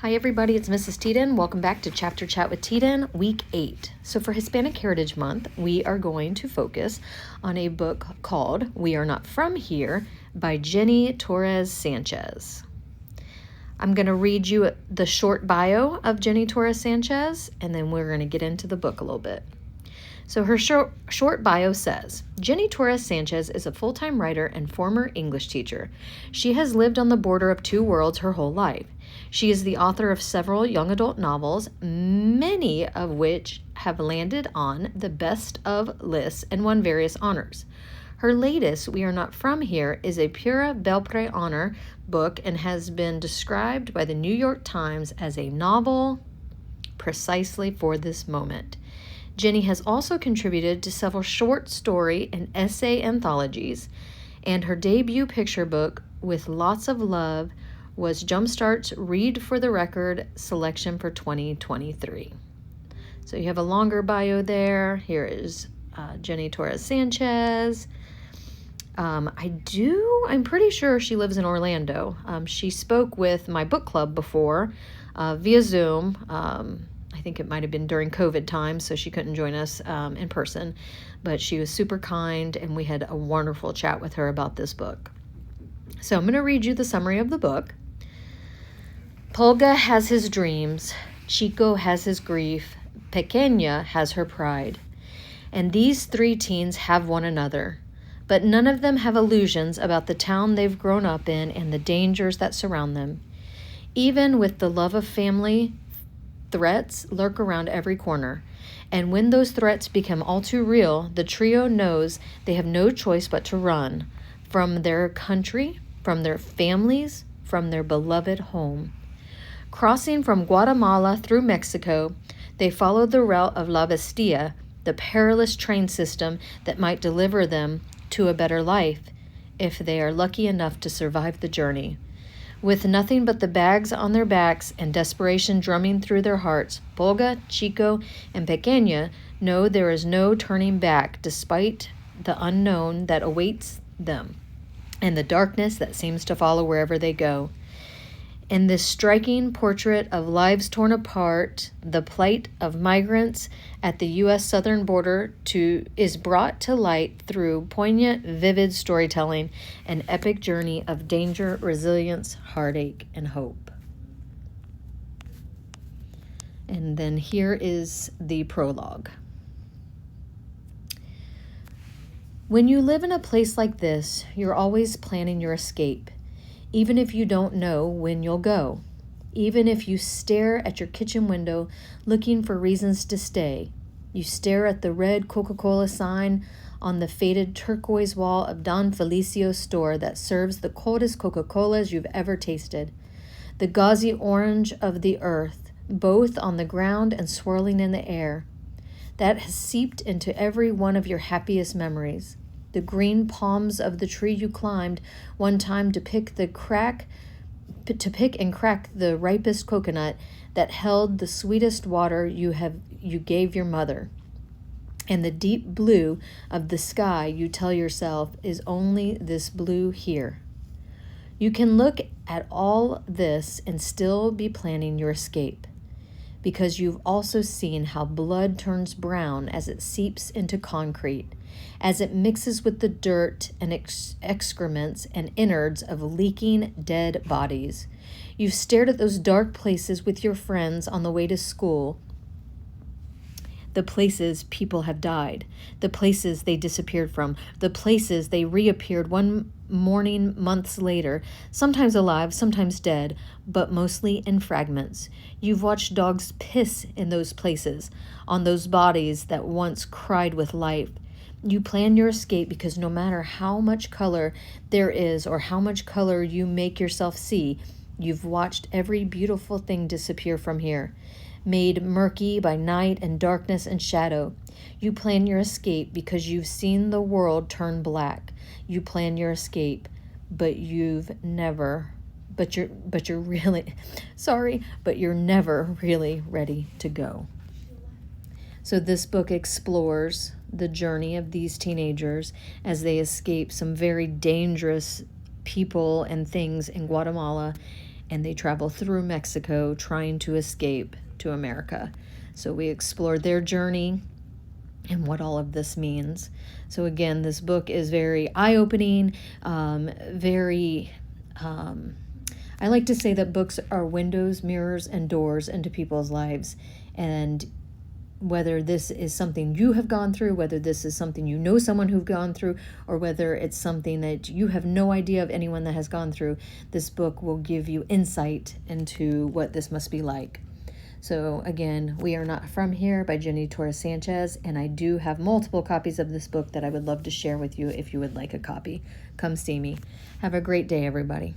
Hi everybody, it's Mrs. Teden. Welcome back to Chapter Chat with Teden, Week 8. So for Hispanic Heritage Month, we are going to focus on a book called We Are Not From Here by Jenny Torres Sanchez. I'm going to read you the short bio of Jenny Torres Sanchez, and then we're going to get into the book a little bit. So her short bio says, Jenny Torres Sanchez is a full-time writer and former English teacher. She has lived on the border of two worlds her whole life. She is the author of several young adult novels, many of which have landed on the best of lists and won various honors. Her latest, We Are Not From Here, is a Pura Belpre honor book and has been described by the New York Times as a novel precisely for this moment. Jenny has also contributed to several short story and essay anthologies, and her debut picture book, With Lots of Love, was Jumpstart's Read for the Record selection for 2023. So you have a longer bio there. Here is Jenny Torres Sanchez. I'm pretty sure she lives in Orlando. She spoke with my book club before via Zoom. I think it might have been during COVID time, so she couldn't join us in person. But she was super kind, and we had a wonderful chat with her about this book. So I'm going to read you the summary of the book. Pulga has his dreams, Chico has his grief, Pequeña has her pride. And these three teens have one another, but none of them have illusions about the town they've grown up in and the dangers that surround them. Even with the love of family, threats lurk around every corner. And when those threats become all too real, the trio knows they have no choice but to run from their country, from their families, from their beloved home. Crossing from Guatemala through Mexico, they follow the route of La Bestia, the perilous train system that might deliver them to a better life if they are lucky enough to survive the journey. With nothing but the bags on their backs and desperation drumming through their hearts, Pulga, Chico, and Pequeña know there is no turning back despite the unknown that awaits them and the darkness that seems to follow wherever they go. In this striking portrait of lives torn apart, the plight of migrants at the U.S. southern border is brought to light through poignant, vivid storytelling, an epic journey of danger, resilience, heartache, and hope. And then here is the prologue. When you live in a place like this, you're always planning your escape. Even if you don't know when you'll go, even if you stare at your kitchen window looking for reasons to stay, you stare at the red Coca-Cola sign on the faded turquoise wall of Don Felicio's store that serves the coldest Coca-Colas you've ever tasted, the gauzy orange of the earth, both on the ground and swirling in the air, that has seeped into every one of your happiest memories. The green palms of the tree you climbed one time to pick and crack the ripest coconut that held the sweetest water you gave your mother. And the deep blue of the sky you tell yourself is only this blue here. You can look at all this and still be planning your escape, because you've also seen how blood turns brown as it seeps into concrete, as it mixes with the dirt and excrements and innards of leaking dead bodies. You've stared at those dark places with your friends on the way to school, the places people have died, the places they disappeared from, the places they reappeared one morning months later, sometimes alive, sometimes dead, but mostly in fragments. You've watched dogs piss in those places, on those bodies that once cried with life. You plan your escape because no matter how much color there is or how much color you make yourself see, you've watched every beautiful thing disappear from here, made murky by night and darkness and shadow. You plan your escape because you've seen the world turn black. You plan your escape, but you're never really ready to go. So this book explores the journey of these teenagers as they escape some very dangerous people and things in Guatemala and they travel through Mexico trying to escape to America. So we explored their journey and what all of this means. So again, this book is very eye-opening, I like to say that books are windows, mirrors, and doors into people's lives. And whether this is something you have gone through, whether this is something you know someone who's gone through, or whether it's something that you have no idea of anyone that has gone through, this book will give you insight into what this must be like. So again, We Are Not From Here by Jenny Torres Sanchez, and I do have multiple copies of this book that I would love to share with you if you would like a copy. Come see me. Have a great day, everybody.